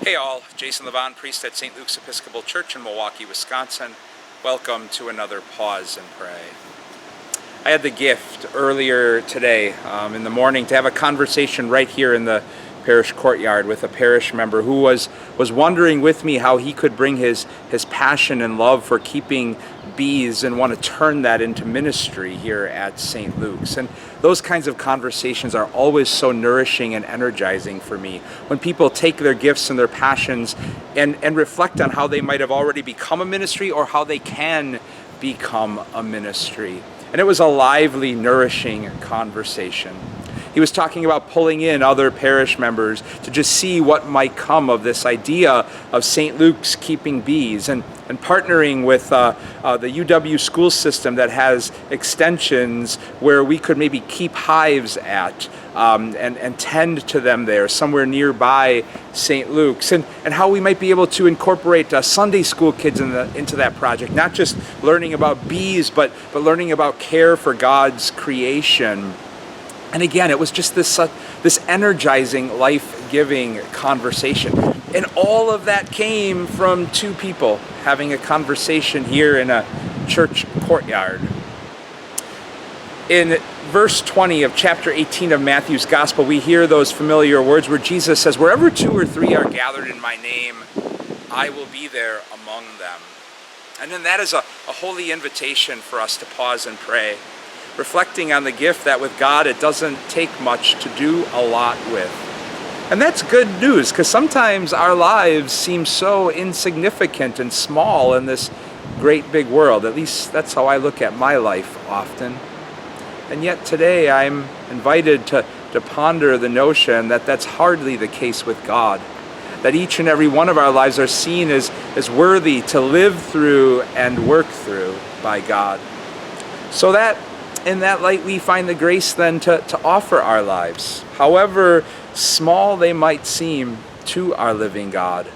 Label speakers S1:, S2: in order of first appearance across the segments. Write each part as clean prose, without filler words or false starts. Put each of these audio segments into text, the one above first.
S1: Hey all, Jason Levon, priest at St. Luke's Episcopal Church in Milwaukee, Wisconsin. Welcome to another Pause and Pray. I had the gift earlier today in the morning to have a conversation right here in the parish courtyard with a parish member who was wondering with me how he could bring his passion and love for keeping bees and want to turn that into ministry here at St. Luke's. And those kinds of conversations are always so nourishing and energizing for me when people take their gifts and their passions and reflect on how they might have already become a ministry or how they can become a ministry. And it was a lively, nourishing conversation. He was talking about pulling in other parish members to just see what might come of this idea of St. Luke's keeping bees and partnering with the UW school system that has extensions where we could maybe keep hives at and tend to them there somewhere nearby St. Luke's, and how we might be able to incorporate Sunday school kids into that project, not just learning about bees, but learning about care for God's creation. And again, it was just this energizing, life-giving conversation. And all of that came from two people having a conversation here in a church courtyard. In verse 20 of chapter 18 of Matthew's Gospel, we hear those familiar words where Jesus says, "Wherever two or three are gathered in my name, I will be there among them." And then that is a holy invitation for us to pause and pray, reflecting on the gift that with God it doesn't take much to do a lot with. And that's good news, because sometimes our lives seem so insignificant and small in this great big world. At least that's how I look at my life often. And yet today I'm invited to ponder the notion that that's hardly the case with God. That each and every one of our lives are seen as worthy to live through and work through by God. So that in that light, we find the grace then to offer our lives, however small they might seem, to our living God,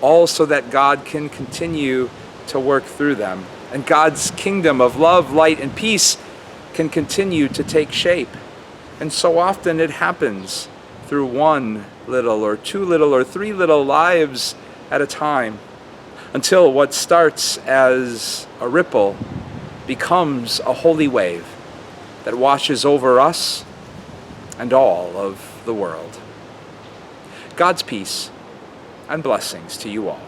S1: all so that God can continue to work through them. And God's kingdom of love, light, and peace can continue to take shape. And so often it happens through one little or two little or three little lives at a time, until what starts as a ripple becomes a holy wave that washes over us and all of the world. God's peace and blessings to you all.